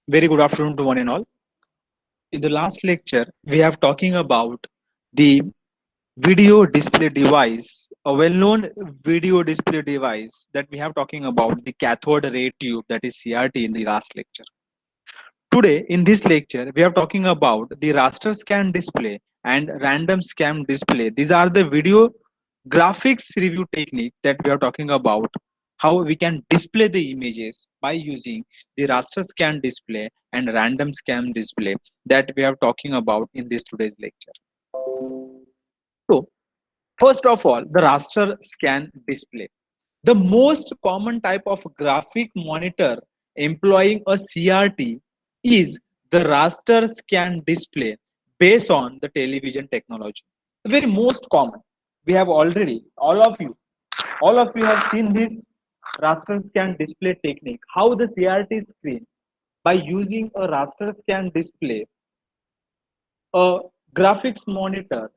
Very good afternoon to one and all. In the last lecture, we have talking about the video display device, a well-known video display device that we have talking about the cathode ray tube, that is CRT, in the last lecture. Today, in this lecture, we are talking about the raster scan display and random scan display. These are the video graphics review technique that we are talking about, how we can display the images by using the raster scan display and random scan display that we are talking about in this today's lecture. So, first of all, the raster scan display. The most common type of graphic monitor employing a CRT is the raster scan display based on the television technology. The very most common. We have already, all of you have seen this raster scan display technique. How the CRT screen, by using a raster scan display, a graphics monitor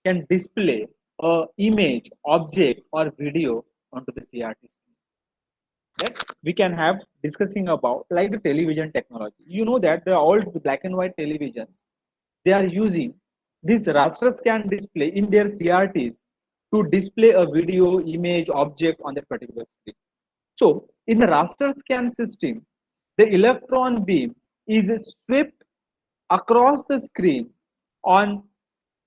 can display a image, object, or video onto the CRT screen. That we can have discussing about like the television technology. You know that the old black and white televisions, they are using this raster scan display in their CRTs to display a video, image, object on that particular screen. So in the raster scan system, the electron beam is swept across the screen on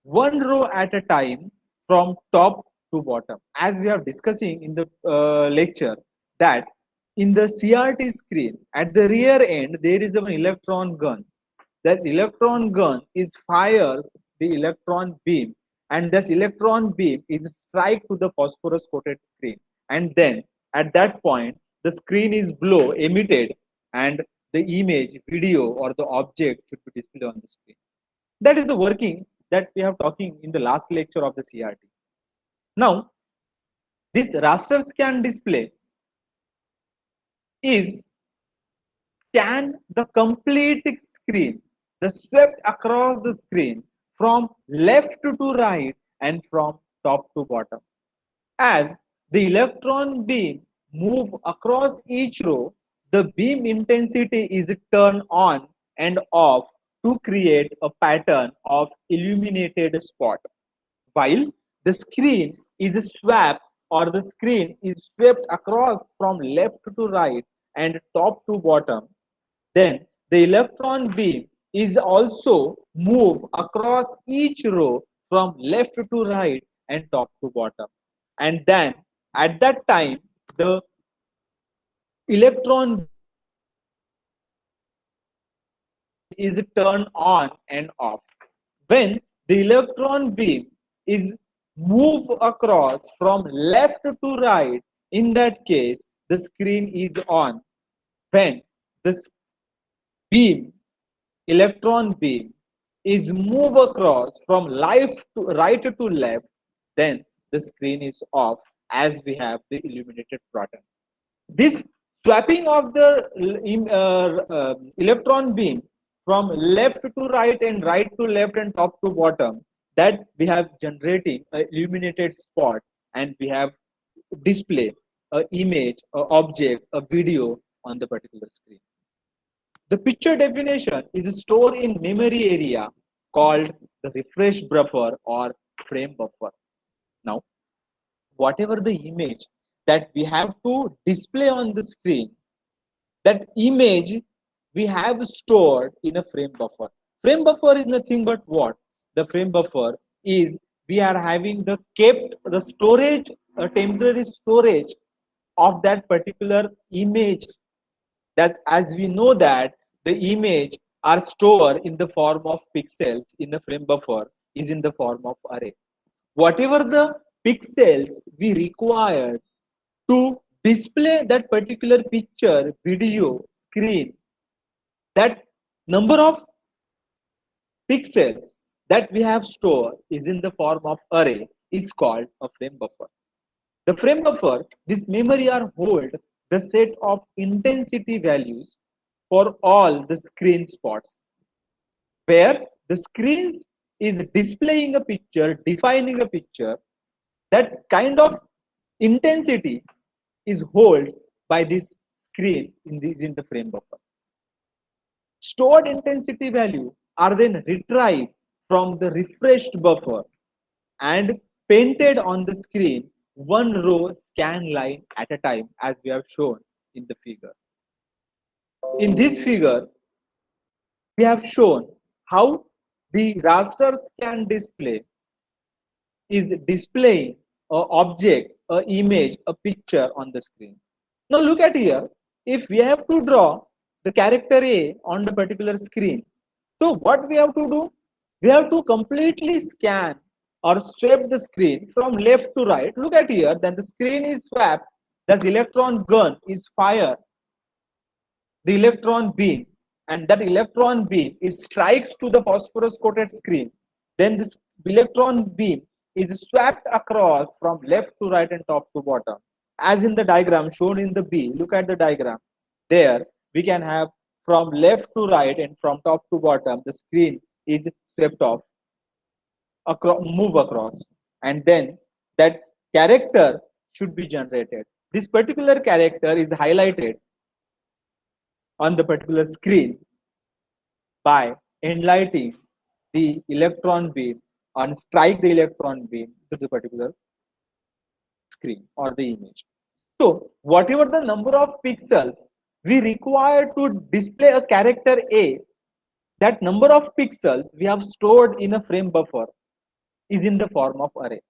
one row at a time from top to bottom. As we are discussing in the lecture, that in the CRT screen at the rear end there is an electron gun. That electron gun is fires the electron beam, and this electron beam is strike to the phosphorus coated screen, and then at that point the screen is blow emitted, and the image, video, or the object should be displayed on the screen. That is the working that we have talking in the last lecture of the CRT. Now, this raster scan display is scan the complete screen, the swept across the screen from left to right and from top to bottom. As the electron beam move across each row, the beam intensity is turned on and off to create a pattern of illuminated spot. While the screen is swept or the screen is swept across from left to right and top to bottom, then the electron beam is also move across each row from left to right and top to bottom. And then at that time, the electron is turned on and off. When the electron beam is move across from left to right, in that case, the screen is on. When the beam, electron beam, is move across from left to right to left, then the screen is off as we have the illuminated pattern. This swapping of the electron beam from left to right and right to left and top to bottom, that we have generating a illuminated spot, and we have display a image, a object, a video on the particular screen. The picture definition is stored in memory area called the refresh buffer or frame buffer. Now, whatever the image that we have to display on the screen, that image we have stored in a frame buffer. Frame buffer is nothing but what? The frame buffer is we are having the kept the storage, a temporary storage of that particular image. That as we know that the image are stored in the form of pixels in the frame buffer is in the form of array. Whatever the pixels we require to display that particular picture, video, screen, that number of pixels that we have stored is in the form of array is called a frame buffer. The frame buffer, this memory are hold the set of intensity values for all the screen spots, where the screens is displaying a picture, defining a picture, that kind of intensity is held by this screen in the frame buffer. Stored intensity value are then retrieved from the refreshed buffer and painted on the screen one row scan line at a time, as we have shown in the figure. In this figure, we have shown how the raster scan display is displaying an object, an image, a picture on the screen. Now look at here. If we have to draw the character A on the particular screen, so what we have to do? We have to completely scan or sweep the screen from left to right. Look at here. Then the screen is swept. The electron gun is fired. The electron beam, and that electron beam is strikes to the phosphorus coated screen. Then this electron beam is swept across from left to right and top to bottom, as in the diagram shown in the B. Look at the diagram. There we can have from left to right and from top to bottom the screen is swept off, move across, and then that character should be generated. This particular character is highlighted on the particular screen by enlightening the electron beam and strike the electron beam to the particular screen or the image. So whatever the number of pixels we require to display a character A, that number of pixels we have stored in a frame buffer is in the form of array.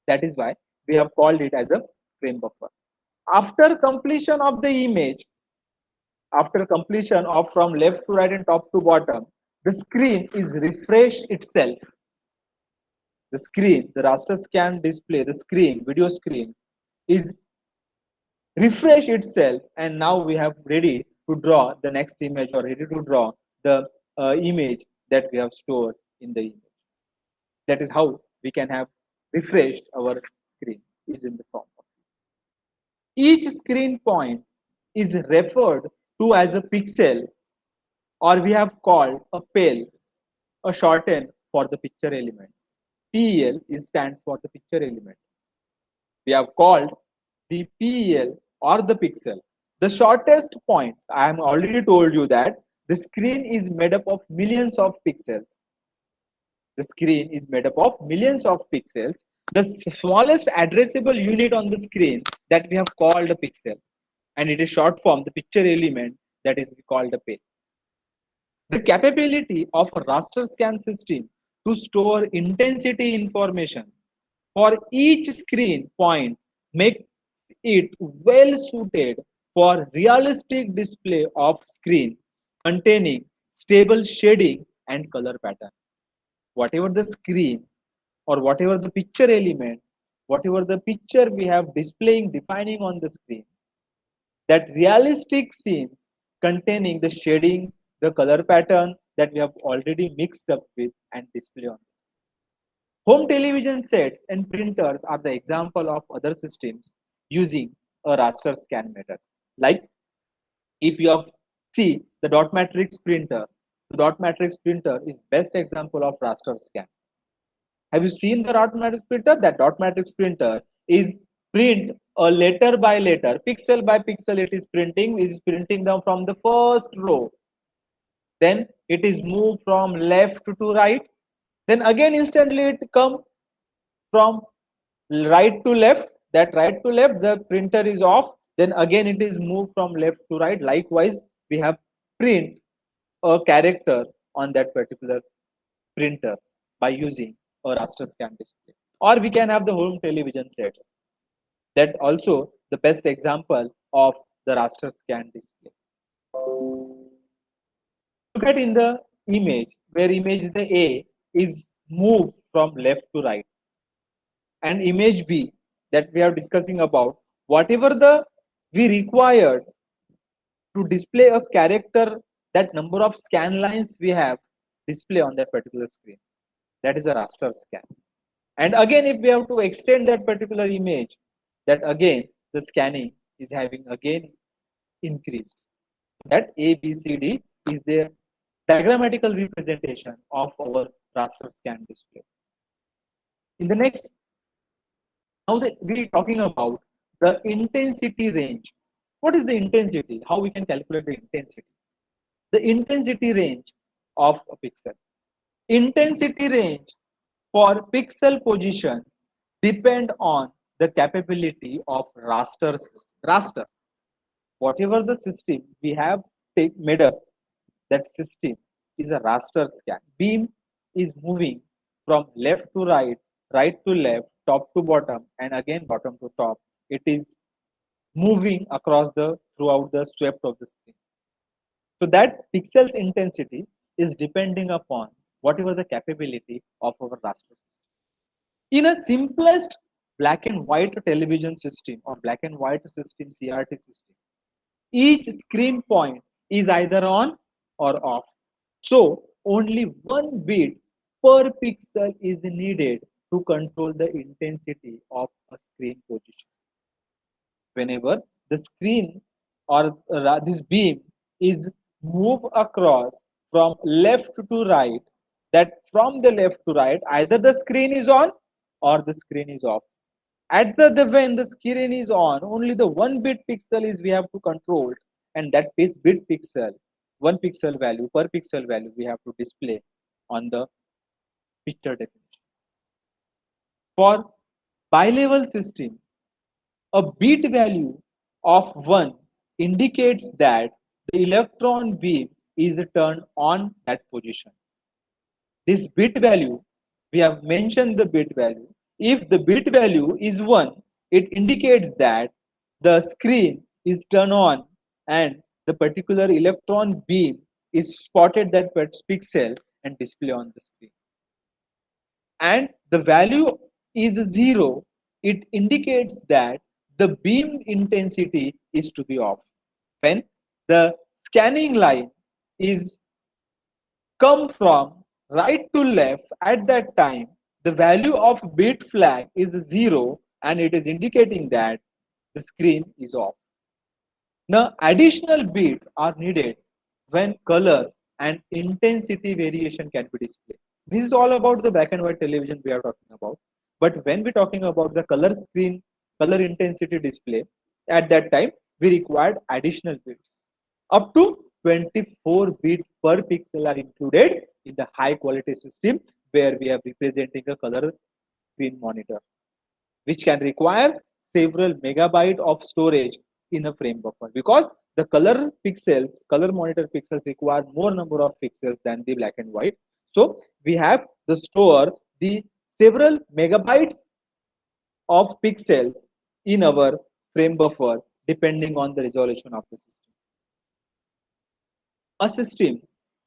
That is why we have called it as a frame buffer. After completion of the image, after completion of from left to right and top to bottom, the screen is refresh itself. The screen, the raster scan display, the screen, video screen is refresh itself, and now we have ready to draw the next image or ready to draw the image that we have stored in the image. That is how we can have refreshed our screen is in the form of. Each screen point is referred to as a pixel, or we have called a PEL, a shorten for the picture element. PEL stands for the picture element. We have called the PEL or the pixel. The shortest point, I have already told you that the screen is made up of millions of pixels. The screen is made up of millions of pixels. The smallest addressable unit on the screen that we have called a pixel, and it is short form, the picture element, that is called a PEL. The capability of a raster scan system to store intensity information for each screen point makes it well suited for realistic display of screen containing stable shading and color pattern. Whatever the screen or whatever the picture element, whatever the picture we have displaying, defining on the screen, that realistic scenes containing the shading, the color pattern that we have already mixed up with and display on. Home television sets and printers are the example of other systems using a raster scan method. Like if you have see the dot matrix printer, the dot matrix printer is best example of raster scan. Have you seen the dot matrix printer? That dot matrix printer is print a letter by letter, pixel by pixel. It is printing them from the first row. Then it is moved from left to right. Then again instantly it come from right to left. That right to left, the printer is off. Then again it is moved from left to right. Likewise, we have print a character on that particular printer by using a raster scan display. Or we can have the home television sets. That also the best example of the raster scan display. Look at in the image where image the A is moved from left to right, and image B that we are discussing about, whatever the we required to display a character, that number of scan lines we have display on that particular screen, that is a raster scan. And again, if we have to extend that particular image, that again the scanning is having again increased. That A, B, C, D is the diagrammatical representation of our raster scan display. In the next, now that we are talking about the intensity range. What is the intensity? How we can calculate the intensity? The intensity range of a pixel. Intensity range for pixel position depend on the capability of raster. Whatever the system we have made up, that system is a raster scan. Beam is moving from left to right, right to left, top to bottom, and again bottom to top. It is moving across the throughout the swept of the screen. So that pixel intensity is depending upon whatever the capability of our raster. In a simplest black and white television system or black and white system CRT system, each screen point is either on or off. So only one bit per pixel is needed to control the intensity of a screen position. Whenever the screen or this beam is move across from left to right, that from the left to right either the screen is on or the screen is off. At the when the screen is on, only the one bit pixel is we have to control, and that bit pixel, one pixel value per pixel value we have to display on the picture definition. For bilevel system, a bit value of 1 indicates that the electron beam is turned on that position. This bit value, we have mentioned the bit value. If the bit value is 1, it indicates that the screen is turned on and the particular electron beam is spotted that pixel and display on the screen. And the value is 0, it indicates that the beam intensity is to be off. When the scanning line is come from right to left, at that time the value of bit flag is 0 and it is indicating that the screen is off. Now additional bits are needed when color and intensity variation can be displayed. This is all about the black and white television we are talking about. But when we're talking about the color screen, color intensity display, at that time we required additional bits. Up to 24 bits per pixel are included in the high quality system where we are representing a color screen monitor, which can require several megabyte of storage in a frame buffer, because the color monitor pixels require more number of pixels than the black and white. So we have to store the several megabytes of pixels in our frame buffer depending on the resolution of the system. A system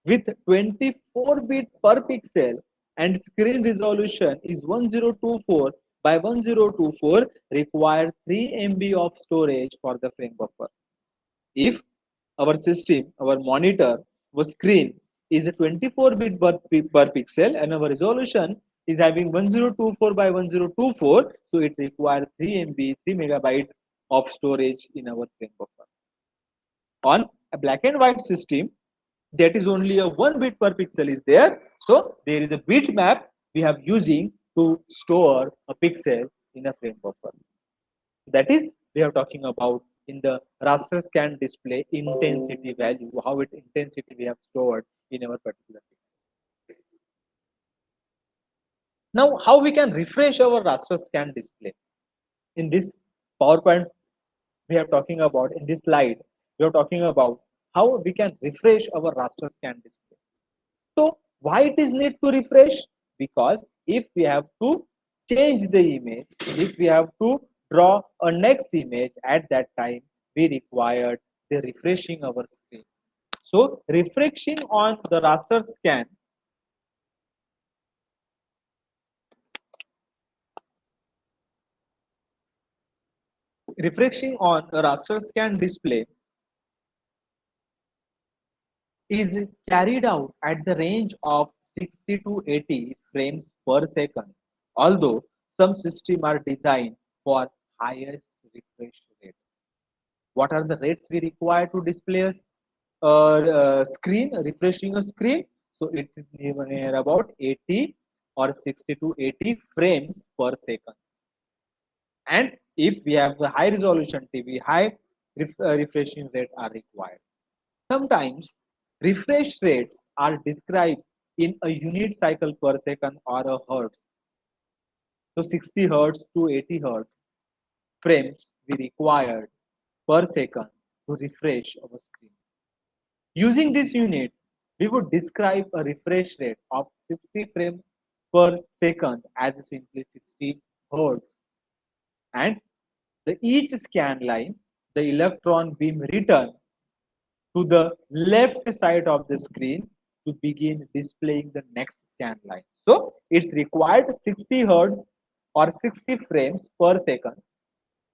with 24 bit per pixel and screen resolution is 1024 by 1024 require 3 MB of storage for the frame buffer. If our system, our monitor, our screen is a 24 bit per pixel and our resolution is having 1024 by 1024, so it requires 3 MB, 3 megabyte of storage in our frame buffer. On a black and white system, that is only a 1 bit per pixel is there, so there is a bit map we have using to store a pixel in a frame buffer. That is, we are talking about in the raster scan display intensity value, how it intensity we have stored in our particular pixel. Now how we can refresh our raster scan display? In this PowerPoint we are talking about, in this slide we are talking about how we can refresh our raster scan display. So why it is need to refresh? Because if we have to change the image, if we have to draw a next image, at that time we required the refreshing our screen. So refreshing on the raster scan, refreshing on a raster scan display is carried out at the range of 60 to 80 frames per second, although some systems are designed for highest refresh rate. What are the rates we require to display a screen, refreshing a screen? So it is near about 80 or 60 to 80 frames per second. And if we have the high resolution TV, high refreshing rate are required. Sometimes refresh rates are described in a unit cycle per second or a hertz. So 60 hertz to 80 hertz frames we required per second to refresh our screen. Using this unit, we would describe a refresh rate of 60 frames per second as simply 60 hertz. And each scan line, the electron beam return to the left side of the screen to begin displaying the next scan line. So it's required 60 hertz or 60 frames per second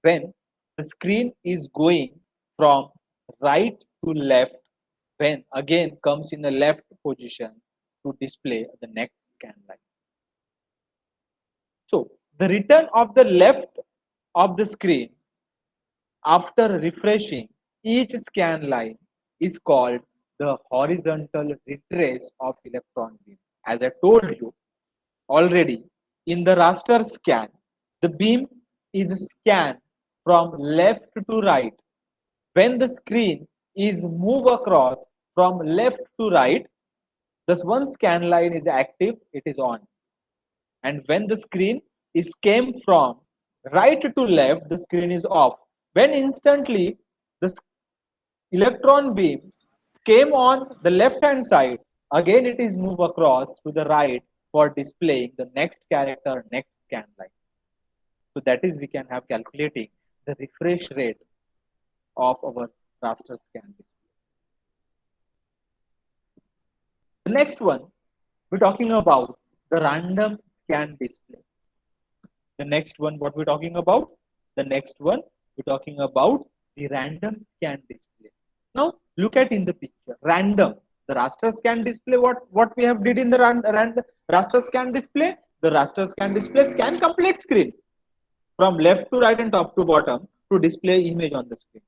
when the screen is going from right to left, when again comes in the left position to display the next scan line. So the return of the left of the screen after refreshing each scan line is called the horizontal retrace of electron beam. As I told you already, in the raster scan, the beam is scanned from left to right. When the screen is moved across from left to right, this one scan line is active, it is on. And when the screen is came from right to left, the screen is off. When instantly the electron beam came on the left hand side, again it is moved across to the right for displaying the next character, next scan line. So that is we can have calculating the refresh rate of our raster scan display. The next one, we're talking about the random scan display. The next one, what we're talking about? The next one, we're talking about the random scan display. Now, look at in the picture, random. The raster scan display, what we have did in the raster scan display? The raster scan display scan complete screen from left to right and top to bottom to display image on the screen.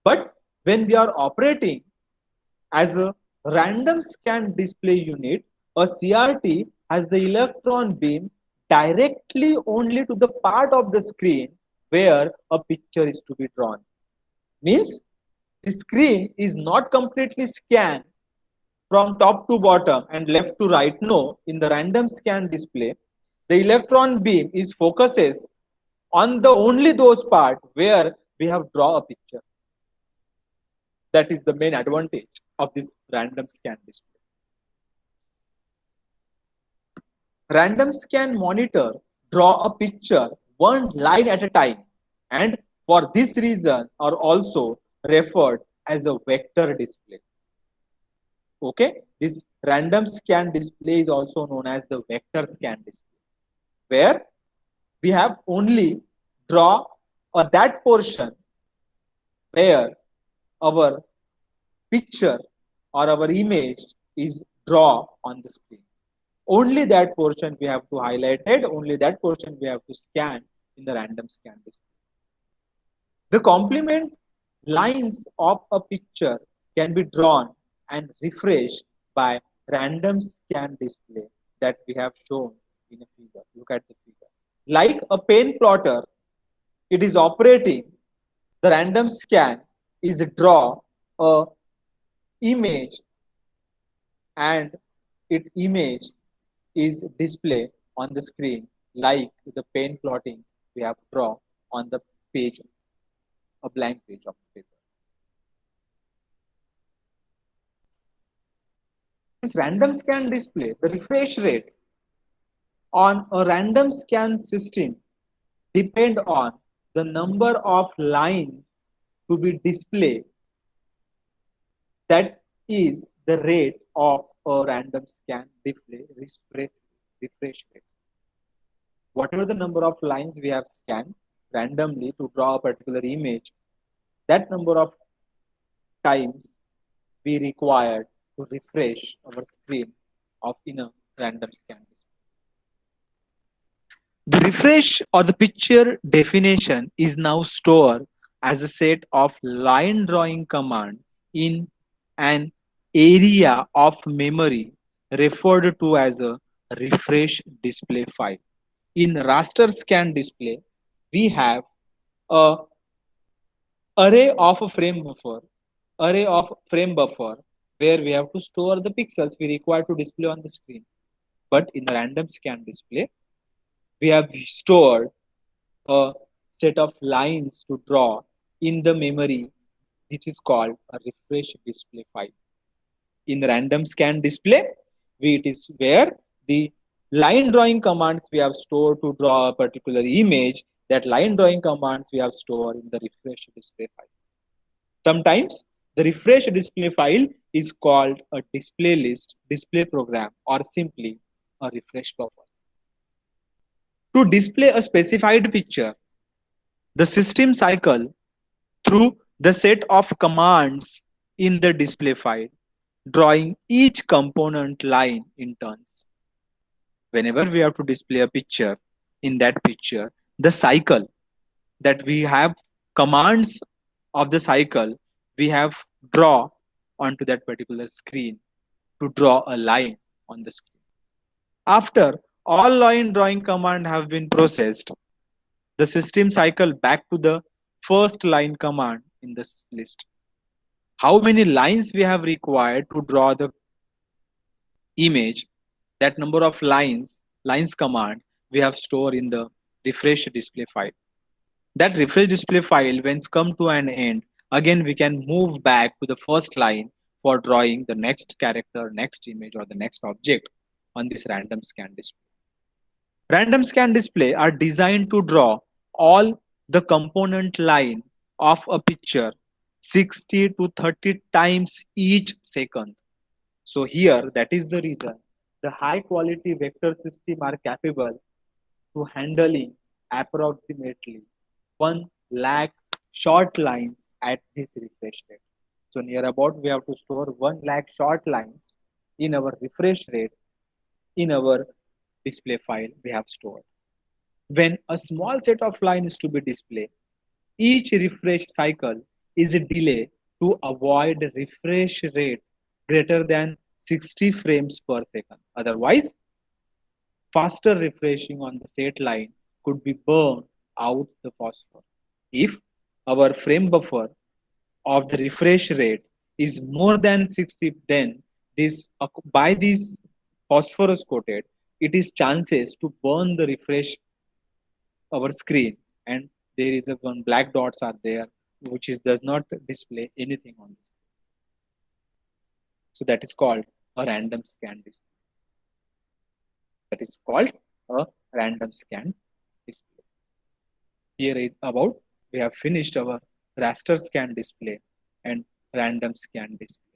But when we are operating as a random scan display unit, a CRT has the electron beam directly only to the part of the screen where a picture is to be drawn. Means the screen is not completely scanned from top to bottom and left to right. No, in the random scan display, the electron beam is focuses on the only those parts where we have draw a picture. That is the main advantage of this random scan display. Random scan monitor draw a picture one line at a time, and for this reason are also referred as a vector display. Okay, this random scan display is also known as the vector scan display, where we have only draw that portion where our picture or our image is draw on the screen. Only that portion we have to highlight it, only that portion we have to scan in the random scan display. The complement lines of a picture can be drawn and refreshed by random scan display that we have shown in a figure. Look at the figure. Like a pen plotter, it is operating, the random scan is draw a image and its image is displayed on the screen like the pen plotting we have drawn on the page, a blank page of paper. This random scan display, the refresh rate on a random scan system depend on the number of lines to be displayed. That is the rate of a random scan display refresh rate. Whatever the number of lines we have scanned randomly to draw a particular image, that number of times we required to refresh our screen of in a random scan. The refresh or the picture definition is now stored as a set of line drawing command in an area of memory referred to as a refresh display file. In raster scan display, we have a array of a frame buffer, array of frame buffer, where we have to store the pixels we require to display on the screen. But in the random scan display, we have stored a set of lines to draw in the memory, which is called a refresh display file. In random scan display, it is where the line drawing commands we have stored to draw a particular image, that line drawing commands we have stored in the refresh display file. Sometimes the refresh display file is called a display list, display program, or simply a refresh buffer. To display a specified picture, the system cycle through the set of commands in the display file, drawing each component line in turns. Whenever we have to display a picture, in that picture, the cycle that we have commands of the cycle, we have draw onto that particular screen to draw a line on the screen. After all line drawing command have been processed, the system cycle back to the first line command in this list. How many lines we have required to draw the image, that number of lines command we have stored in the refresh display file. That refresh display file, when it's come to an end, again we can move back to the first line for drawing the next character, next image, or the next object on this random scan display. Random scan display are designed to draw all the component line of a picture 60 to 30 times each second. So here, that is the reason the high quality vector system are capable to handling approximately 1 lakh short lines at this refresh rate. So near about we have to store 1 lakh short lines in our refresh rate in our display file we have stored. When a small set of lines to be displayed, each refresh cycle is a delay to avoid refresh rate greater than 60 frames per second. Otherwise, faster refreshing on the set line could be burned out the phosphor. If our frame buffer of the refresh rate is more than 60, then this by this phosphorus coated, it is chances to burn the refresh our screen, and there is a one black dots are there which is does not display anything on this. So that is called a random scan display. That is called a random scan display. Here is about we have finished our raster scan display and random scan display.